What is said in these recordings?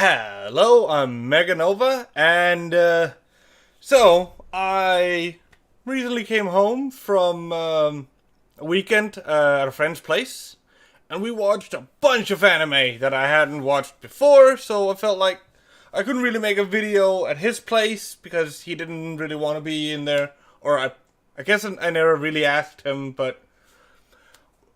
Hello, I'm MegaNova, and so I recently came home from a weekend at a friend's place, and we watched a bunch of anime that I hadn't watched before, so I felt like I couldn't really make a video at his place because he didn't really want to be in there, or I guess I never really asked him, but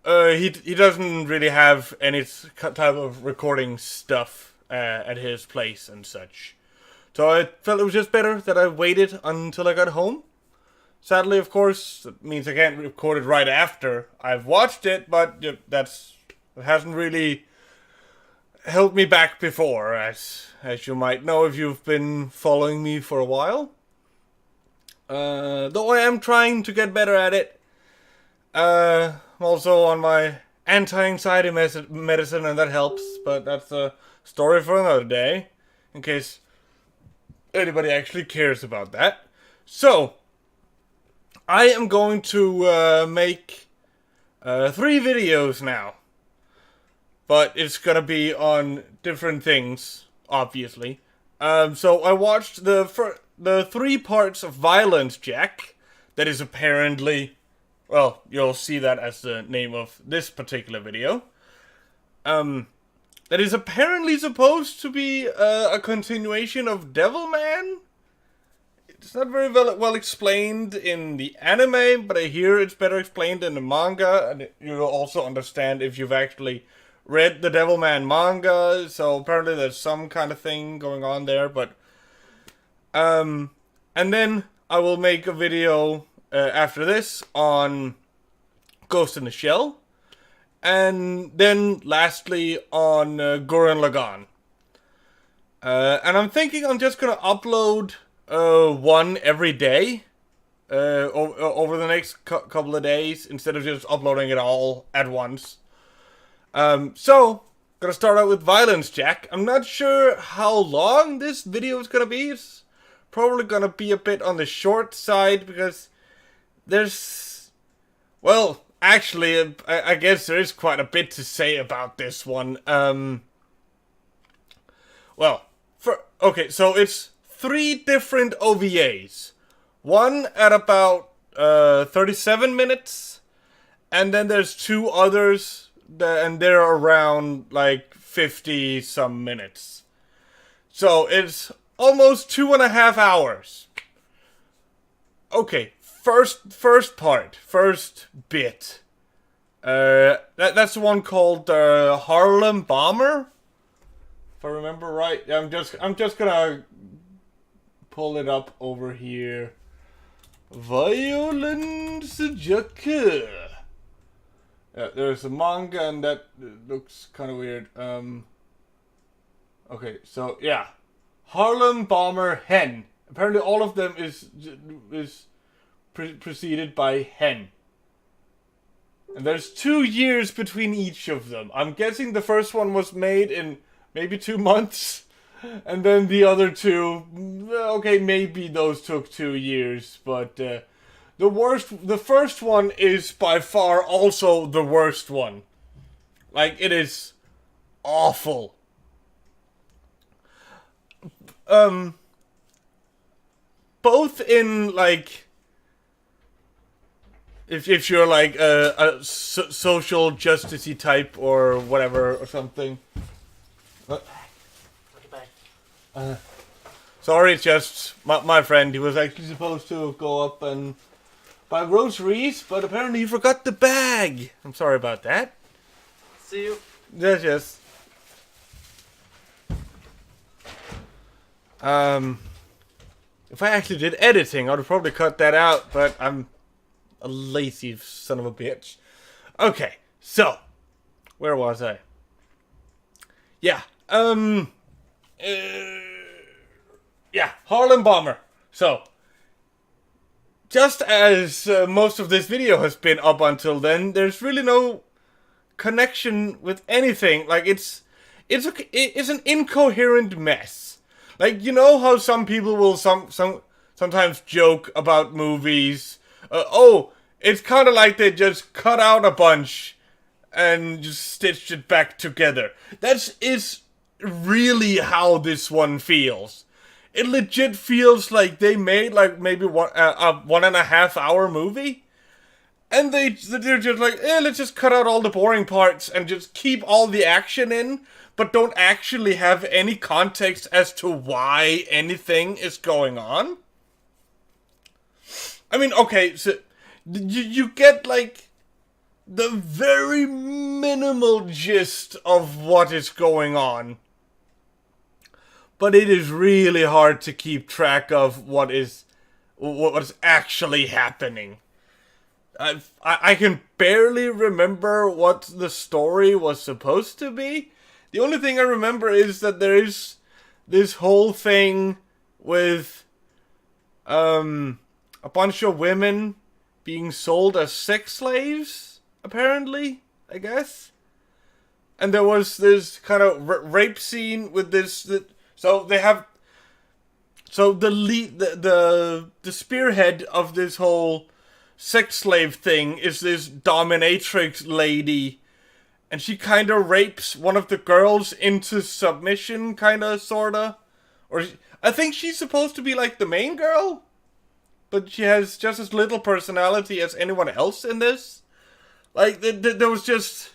he doesn't really have any type of recording stuff at his place and such. So I felt it was just better that I waited until I got home. Sadly, of course, it means I can't record it right after I've watched it, but it hasn't really held me back before, as you might know if you've been following me for a while. Though I am trying to get better at it. I'm also on my anti-anxiety medicine, and that helps, but that's a story for another day, in case anybody actually cares about that. So, I am going to make 3 videos now, but it's gonna be on different things, obviously. So I watched the 3 parts of Violence Jack. That is apparently, well, you'll see that as the name of this particular video. That is apparently supposed to be a continuation of Devilman. It's not very well explained in the anime, but I hear it's better explained in the manga, and you'll also understand if you've actually read the Devilman manga. So apparently there's some kind of thing going on there, but and then I will make a video after this on Ghost in the Shell. And then, lastly, on Gurren Lagann. And I'm thinking I'm just gonna upload one every day over the next couple of days, instead of just uploading it all at once. So, gonna start out with Violence Jack. I'm not sure how long this video is gonna be. It's probably gonna be a bit on the short side, because there's, well, actually, I guess there is quite a bit to say about this one. Okay, so it's 3 different OVAs. One at about 37 minutes, and then there's 2 others, and they're around like 50 some minutes. So it's almost 2.5 hours. Okay. First bit. That's the one called Harlem Bomber, if I remember right. I'm just gonna pull it up over here. Violence Jack. Yeah, there's a manga, and that looks kind of weird. Okay, so yeah, Harlem Bomber Hen. Apparently, all of them is preceded by hen. And there's 2 years between each of them. I'm guessing the first one was made in maybe 2 months. And then the other 2, okay, maybe those took 2 years. But the first one is by far also the worst one. Like, it is awful. Both in, like, if you're like a social justicey type or whatever or something. Sorry, it's just my friend. He was actually supposed to go up and buy groceries, but apparently he forgot the bag. I'm sorry about that. See you. Yes. If I actually did editing, I would probably cut that out, but I'm a lazy son of a bitch. Okay, so where was I? Yeah, yeah, Harlem Bomber. So, just as most of this video has been up until then, there's really no connection with anything. Like, it's an incoherent mess. Like, you know how some people will sometimes joke about movies. It's kind of like they just cut out a bunch and just stitched it back together. That is really how this one feels. It legit feels like they made like maybe a 1.5 hour movie, and they're just like, let's just cut out all the boring parts and just keep all the action in, but don't actually have any context as to why anything is going on. I mean, okay, so you get like the very minimal gist of what is going on, but it is really hard to keep track of what is actually happening. I can barely remember what the story was supposed to be. The only thing I remember is that there is this whole thing with a bunch of women being sold as sex slaves, apparently, I guess. And there was this kind of rape scene with this. So they have. So the spearhead of this whole sex slave thing is this dominatrix lady, and she kind of rapes one of the girls into submission, kind of, sorta. Or I think she's supposed to be like the main girl, but she has just as little personality as anyone else in this. Like, there was just...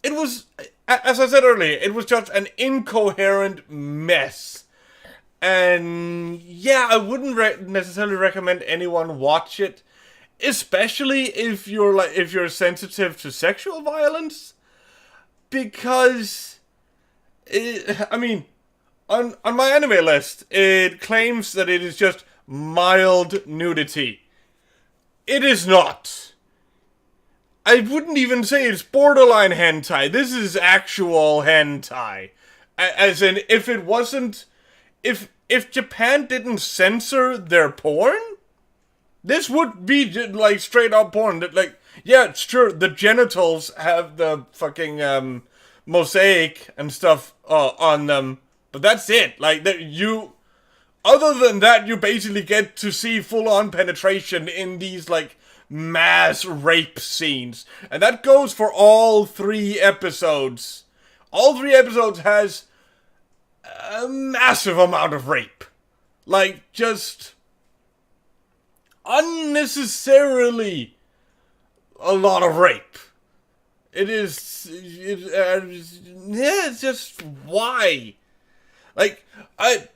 It was, as I said earlier, it was just an incoherent mess. And yeah, I wouldn't necessarily recommend anyone watch it, especially if you're sensitive to sexual violence, because I mean, on my anime list, it claims that it is just mild nudity. It is not. I wouldn't even say it's borderline hentai. This is actual hentai. As in, if it wasn't... If Japan didn't censor their porn, this would be like straight up porn. Like, yeah, it's true, the genitals have the fucking mosaic and stuff on them, but that's it. Like, other than that, you basically get to see full-on penetration in these like mass rape scenes, and that goes for all 3 episodes. All 3 episodes has a massive amount of rape. Like, just unnecessarily a lot of rape. It's just, why? Like, I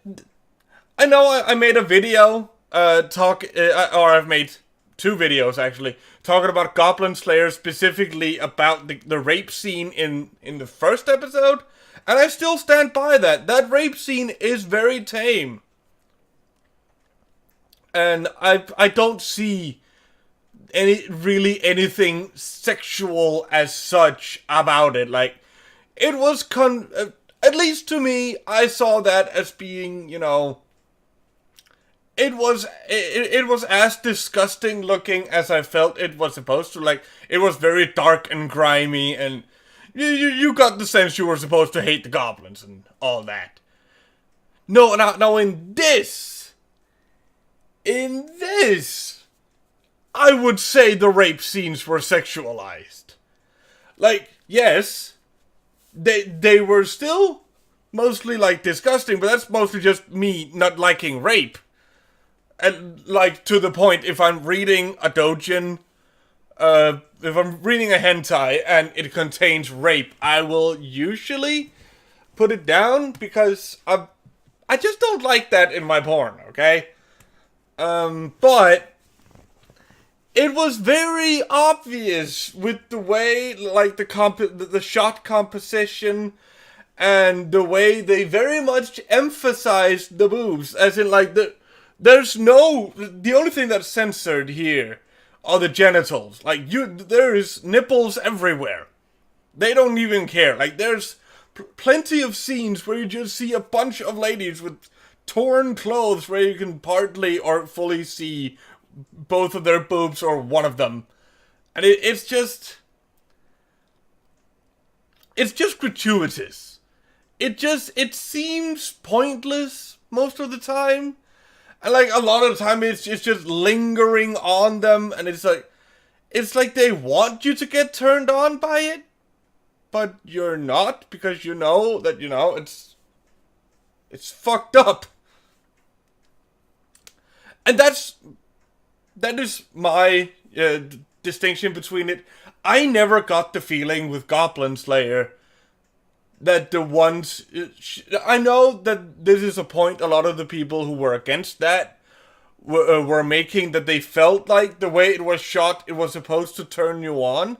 know I made a video, or I've made 2 videos, actually, talking about Goblin Slayer, specifically about the rape scene in the first episode. And I still stand by that. That rape scene is very tame. And I don't see anything sexual as such about it. Like, it was at least to me, I saw that as being, it was as disgusting looking as I felt it was supposed to. Like, it was very dark and grimy, and you got the sense you were supposed to hate the goblins and all that. No, now in this, I would say the rape scenes were sexualized. Like, yes, they were still mostly, like, disgusting, but that's mostly just me not liking rape. And, like, to the point, if I'm reading a doujin, if I'm reading a hentai and it contains rape, I will usually put it down because I just don't like that in my porn, okay? But it was very obvious with the way, like, the shot composition and the way they very much emphasized the boobs, as in, like, the only thing that's censored here are the genitals. Like, there's nipples everywhere. They don't even care. Like, there's plenty of scenes where you just see a bunch of ladies with torn clothes where you can partly or fully see both of their boobs or one of them. And it's just gratuitous. It seems pointless most of the time. And, like, a lot of the time it's just lingering on them, and it's like they want you to get turned on by it. but you're not, because you know that, it's fucked up. And that is my distinction between it. I never got the feeling with Goblin Slayer that the ones... I know that this is a point a lot of the people who were against that were making, that they felt like the way it was shot, it was supposed to turn you on.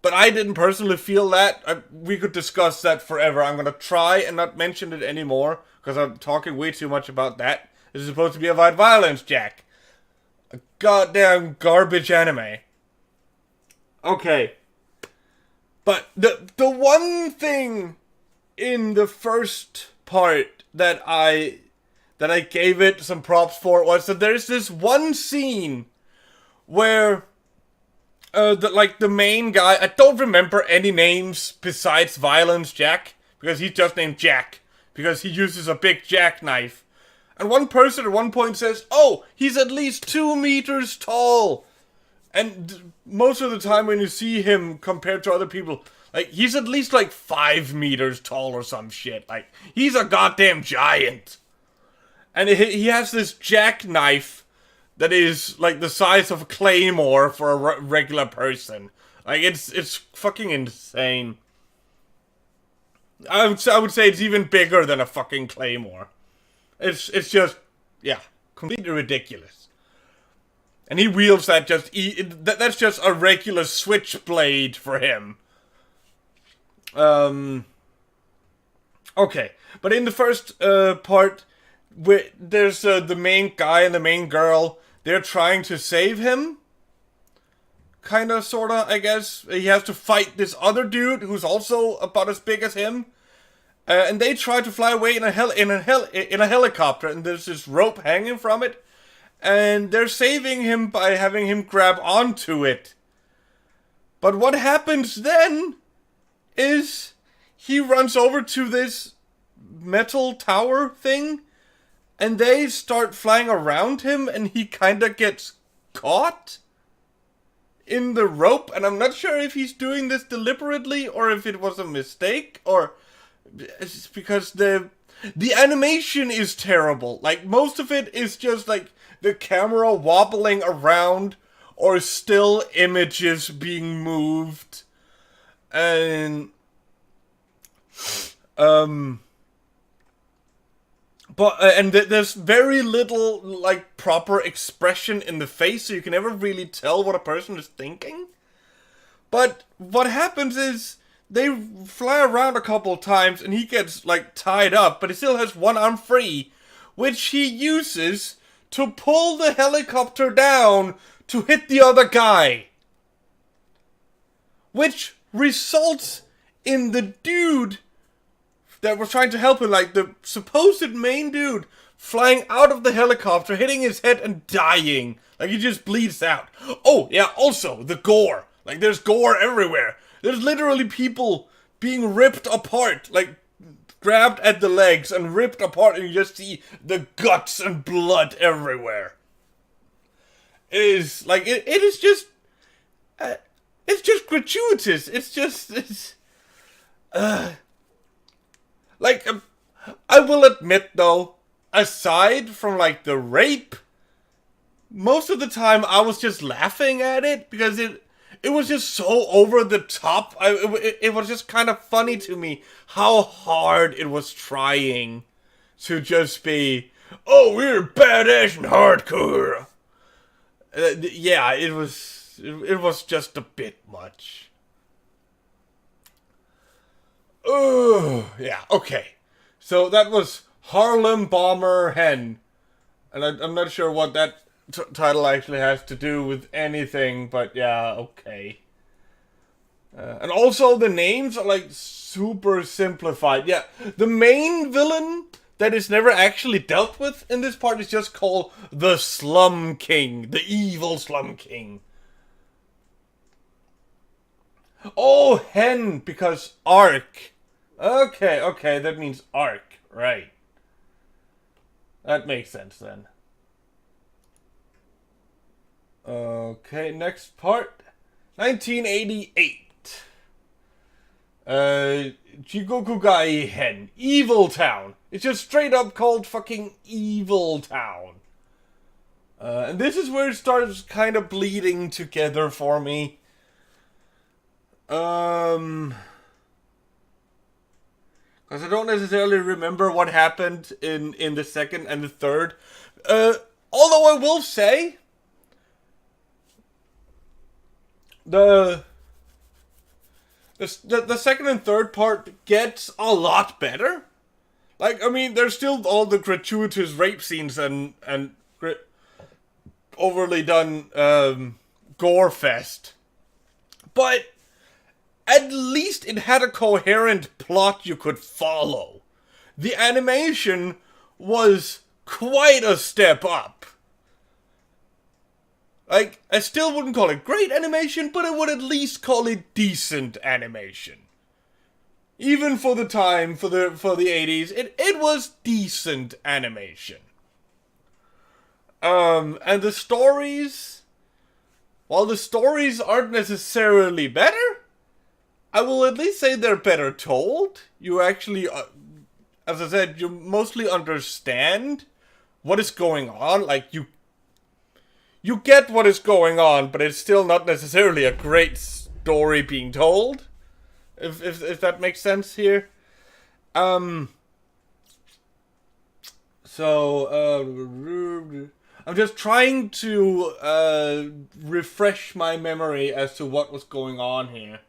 But I didn't personally feel that. We could discuss that forever. I'm going to try and not mention it anymore, because I'm talking way too much about that. This is supposed to be about Violence Jack. A goddamn garbage anime. Okay. But the one thing in the first part that I gave it some props for was that there's this one scene where the main guy, I don't remember any names besides Violence Jack, because he's just named Jack, because he uses a big jackknife. And one person at one point says, "Oh, he's at least 2 meters tall." And most of the time when you see him compared to other people, like, he's at least like 5 meters tall or some shit. Like, he's a goddamn giant. And he has this jackknife that is like the size of a claymore for a regular person. Like, it's fucking insane. I would say it's even bigger than a fucking claymore. It's just, yeah, completely ridiculous. And he wields that that's just a regular switchblade for him. Okay, but in the first part, there's the main guy and the main girl. They're trying to save him. Kinda, sorta, I guess. He has to fight this other dude who's also about as big as him. And they try to fly away in a helicopter, and there's this rope hanging from it. And they're saving him by having him grab onto it. But what happens then is he runs over to this metal tower thing, and they start flying around him, and he kinda gets caught in the rope. And I'm not sure if he's doing this deliberately or if it was a mistake, or it's because the animation is terrible. Like, most of it is just like the camera wobbling around or still images being moved. And there's very little like proper expression in the face, so you can never really tell what a person is thinking. But what happens is they fly around a couple times and he gets like tied up, but he still has one arm free, which he uses to pull the helicopter down to hit the other guy. Which results in the dude that was trying to help him, like the supposed main dude, flying out of the helicopter, hitting his head and dying. Like, he just bleeds out. Oh, yeah, also, the gore. Like, there's gore everywhere. There's literally people being ripped apart, like, grabbed at the legs and ripped apart, and you just see the guts and blood everywhere. It is, like, it is just, it's just gratuitous. Like, I will admit, though, aside from, like, the rape, most of the time I was just laughing at it, because it was just so over the top. It was just kind of funny to me how hard it was trying to just be, oh, we're badass and hardcore. Yeah, it was just a bit much. Oh, yeah, okay. So that was Harlem Bomber Hen. And I'm not sure what that title actually has to do with anything, but yeah, okay. And also the names are like super simplified. Yeah, the main villain that is never actually dealt with in this part is just called the Slum King. The evil Slum King. Oh, Hen, because arc. Okay, that means arc, right. That makes sense then. Okay, next part. 1988. Jigokugai Hen. Evil Town. It's just straight up called fucking Evil Town. And this is where it starts kind of bleeding together for me. Because I don't necessarily remember what happened in the second and the third. Although I will say, the second and third part gets a lot better. Like, I mean, there's still all the gratuitous rape scenes and overly done gore fest. But at least it had a coherent plot you could follow. The animation was quite a step up. Like, I still wouldn't call it great animation, but I would at least call it decent animation. Even for the time, for the 80s, it was decent animation. And the stories, while the stories aren't necessarily better, I will at least say they're better told. You actually, as I said, you mostly understand what is going on. Like, you get what is going on, but it's still not necessarily a great story being told. If that makes sense here. So, I'm just trying to refresh my memory as to what was going on here.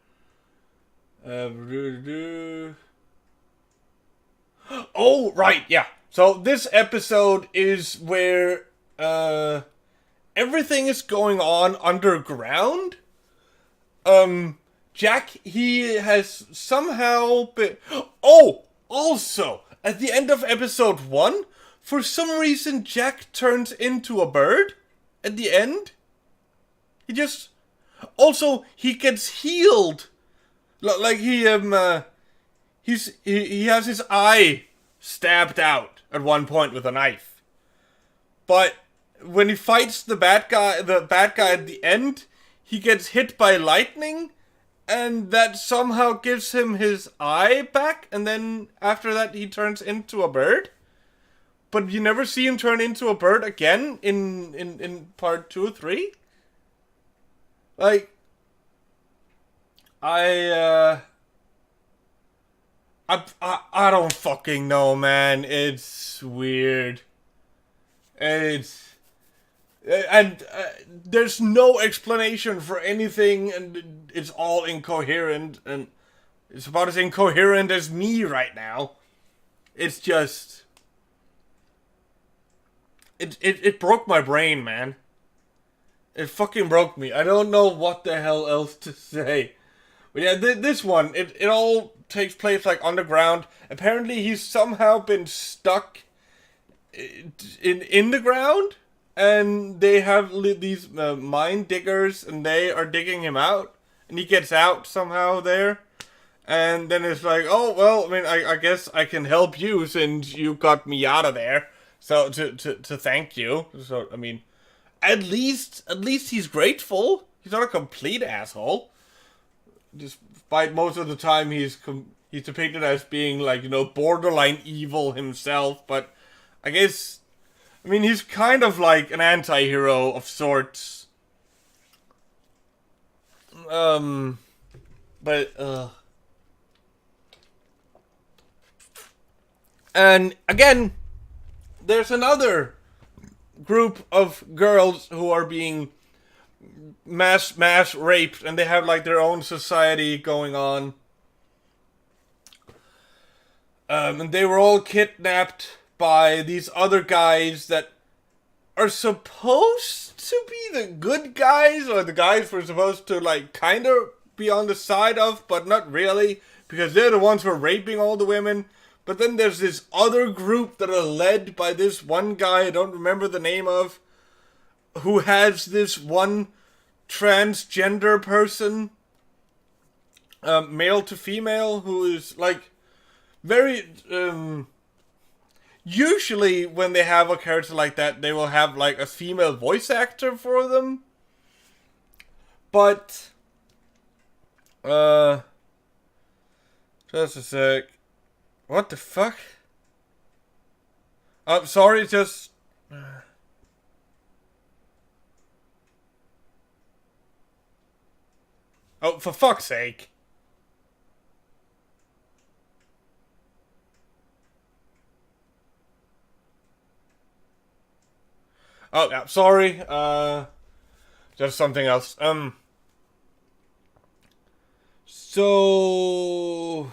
Oh, right, yeah. So this episode is where everything is going on underground. Jack, he has somehow been... Oh, also, at the end of episode 1, for some reason Jack turns into a bird at the end. He just... Also, he gets healed. Like, he has his eye stabbed out at one point with a knife. But when he fights the bad guy at the end, he gets hit by lightning, and that somehow gives him his eye back, and then after that he turns into a bird. But you never see him turn into a bird again in part 2 or 3. Like, I don't fucking know, man. It's weird. And there's no explanation for anything, and it's all incoherent, and it's about as incoherent as me right now. It's just... It broke my brain, man. It fucking broke me. I don't know what the hell else to say. But yeah, this one, it all takes place like underground. Apparently he's somehow been stuck in the ground, and they have these mine diggers, and they are digging him out, and he gets out somehow there. And then it's like, oh, well, I mean, I guess I can help you since you got me out of there. So, to thank you. So, I mean, at least he's grateful. He's not a complete asshole. Despite most of the time he's depicted as being, like, you know, borderline evil himself. But I guess, I mean, he's kind of like an anti-hero of sorts. And again, there's another group of girls who are being mass raped, and they have like their own society going on. And they were all kidnapped by these other guys that are supposed to be the good guys, or the guys we're supposed to like kind of be on the side of, but not really, because they're the ones who are raping all the women. But then there's this other group that are led by this one guy I don't remember the name of, who has this one transgender person, male to female, who is like very... Usually when they have a character like that, they will have like a female voice actor for them. But Just a sec. What the fuck? I'm sorry, just... Oh, for fuck's sake. Oh, yeah, sorry. Just something else. So...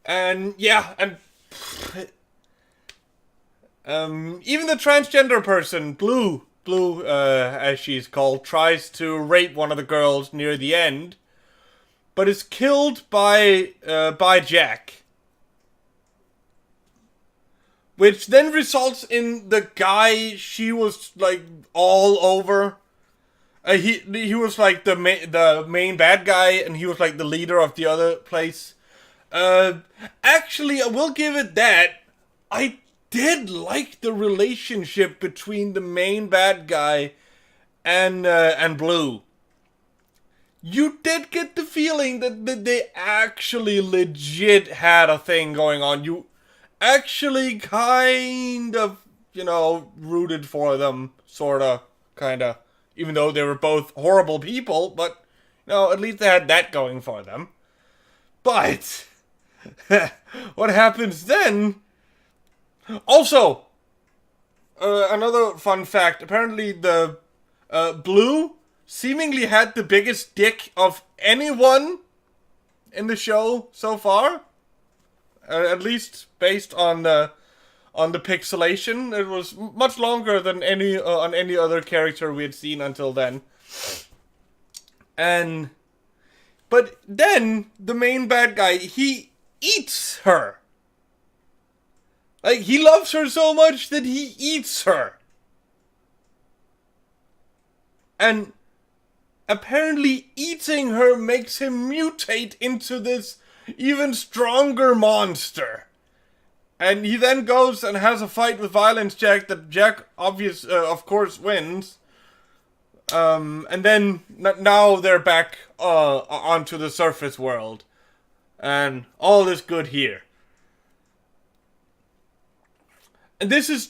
And, yeah, and... even the transgender person, Blue, as she's called, tries to rape one of the girls near the end, but is killed by Jack. Which then results in the guy she was, like, all over. He was, like, the main bad guy, and he was, like, the leader of the other place. Actually, I will give it that. I did like the relationship between the main bad guy and Blue. You did get the feeling that they actually legit had a thing going on. You actually kind of, rooted for them, sorta, kinda. Even though they were both horrible people, but, at least they had that going for them. But, what happens then? Also, another fun fact, apparently the Blue seemingly had the biggest dick of anyone in the show so far. At least based on the pixelation, it was much longer than any on any other character we had seen until then. But then the main bad guy, he eats her. Like, he loves her so much that he eats her. And apparently eating her makes him mutate into this even stronger monster. And he then goes and has a fight with Violence Jack that Jack, of course, wins. And then, now they're back onto the surface world. And all is good here. And this is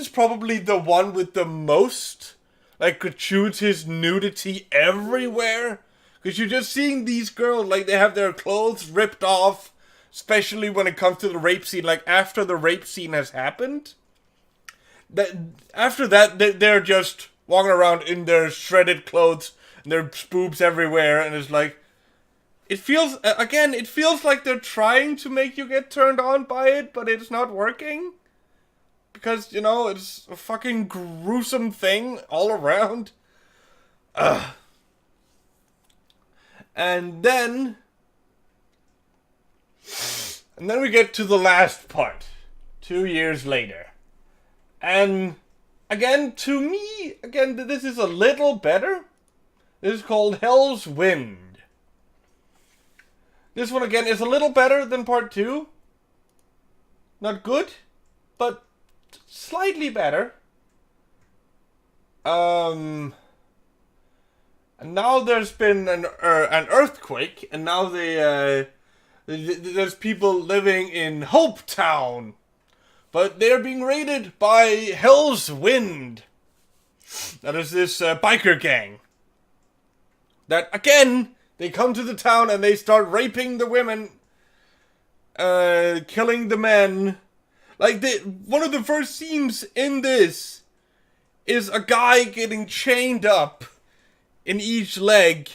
probably the one with the most, like, gratuitous nudity everywhere. Because you're just seeing these girls, like, they have their clothes ripped off. Especially when it comes to the rape scene, like, after the rape scene has happened. After that, they're just walking around in their shredded clothes. And their boobs everywhere. And it's like, it feels like they're trying to make you get turned on by it. But it's not working. Because, it's a fucking gruesome thing all around. And then we get to the last part. 2 years later. And, again, to me, this is a little better. This is called Hell's Wind. This one, again, is a little better than part 2. Not good, but slightly better. And now there's been an earthquake, and now there's people living in Hope Town, but they're being raided by Hell's Wind. That is this biker gang. That, again, they come to the town and they start raping the women, killing the men. Like, one of the first scenes in this is a guy getting chained up in each leg.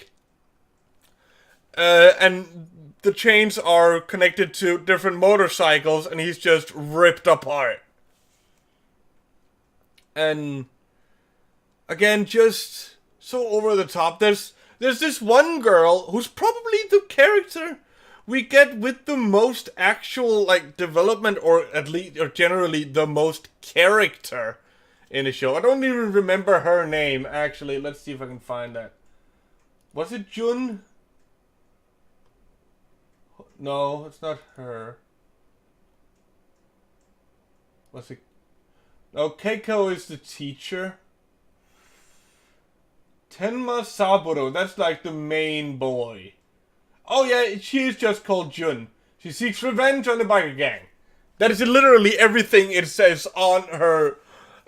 And the chains are connected to different motorcycles, and he's just ripped apart. And, again, just so over the top. There's this one girl who's probably the character we get with the most actual, like, development, or generally the most character in the show. I don't even remember her name, actually. Let's see if I can find that. Was it Jun? No, it's not her. Was it? No, Keiko is the teacher. Tenma Saburo, that's like the main boy. Oh yeah, she is just called Jun. She seeks revenge on the biker gang. That is literally everything it says on her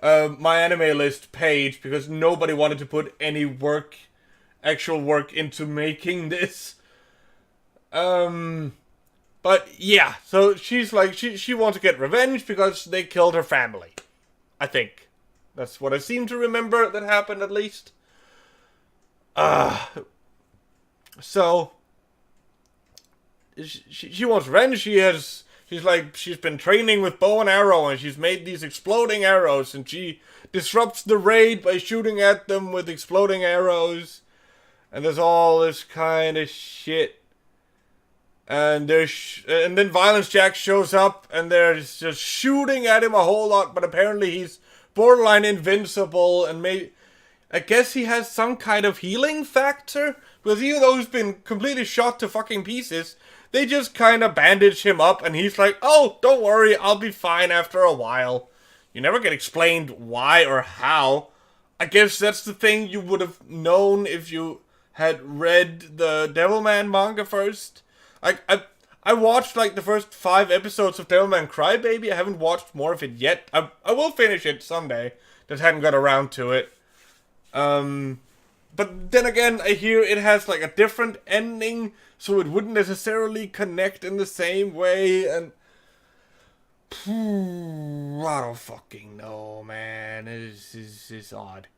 My Anime List page, because nobody wanted to put any actual work into making this. But yeah, so she's like, she wants to get revenge because they killed her family. I think. That's what I seem to remember that happened, at least. So she wants revenge. She's been training with bow and arrow, and she's made these exploding arrows, and she disrupts the raid by shooting at them with exploding arrows, and there's all this kind of shit. And then Violence Jack shows up, and they're just shooting at him a whole lot, but apparently he's borderline invincible, and I guess he has some kind of healing factor, because even though he's been completely shot to fucking pieces, they just kind of bandage him up, and he's like, oh, don't worry, I'll be fine after a while. You never get explained why or how. I guess that's the thing you would have known if you had read the Devilman manga first. I watched like the first 5 episodes of Devilman Crybaby. I haven't watched more of it yet. I will finish it someday. Just hadn't got around to it. But then again, I hear it has like a different ending, so it wouldn't necessarily connect in the same way, and I don't fucking know, man. It's odd.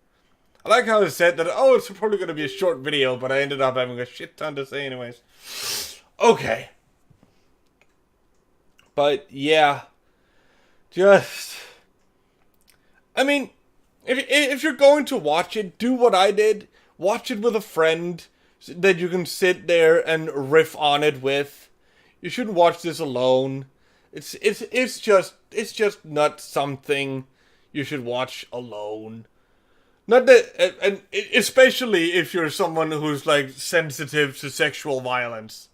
I like how it said that, oh, it's probably going to be a short video, but I ended up having a shit ton to say anyways. Okay. But yeah, I mean, if you're going to watch it, do what I did. Watch it with a friend that you can sit there and riff on it with. You shouldn't watch this alone. It's just not something you should watch alone. Not that, and especially if you're someone who's like sensitive to sexual violence.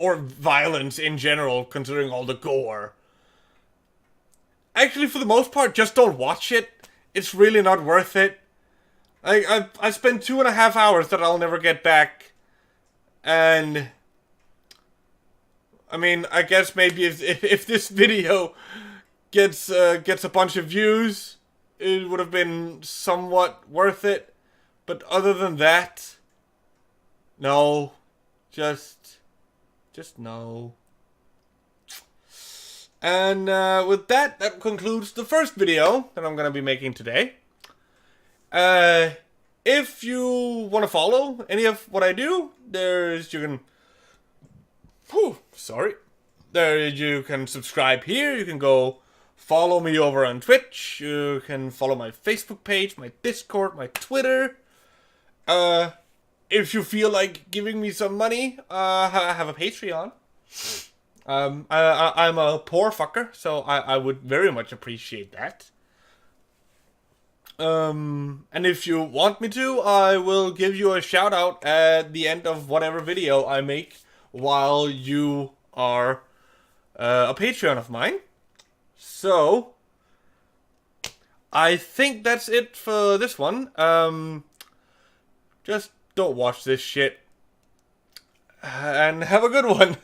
Or violence in general, considering all the gore. Actually, for the most part, just don't watch it. It's really not worth it. I spent 2.5 hours that I'll never get back. And I mean, I guess maybe if this video gets a bunch of views, it would have been somewhat worth it. But other than that, no. Just no. And with that concludes the first video that I'm going to be making today. If you want to follow any of what I do, you can subscribe here. You can go follow me over on Twitch. You can follow my Facebook page, my Discord, my Twitter. If you feel like giving me some money, I have a Patreon. I'm a poor fucker, so I would very much appreciate that. And if you want me to, I will give you a shout out at the end of whatever video I make while you are a Patreon of mine. So I think that's it for this one. Just don't watch this shit. And have a good one.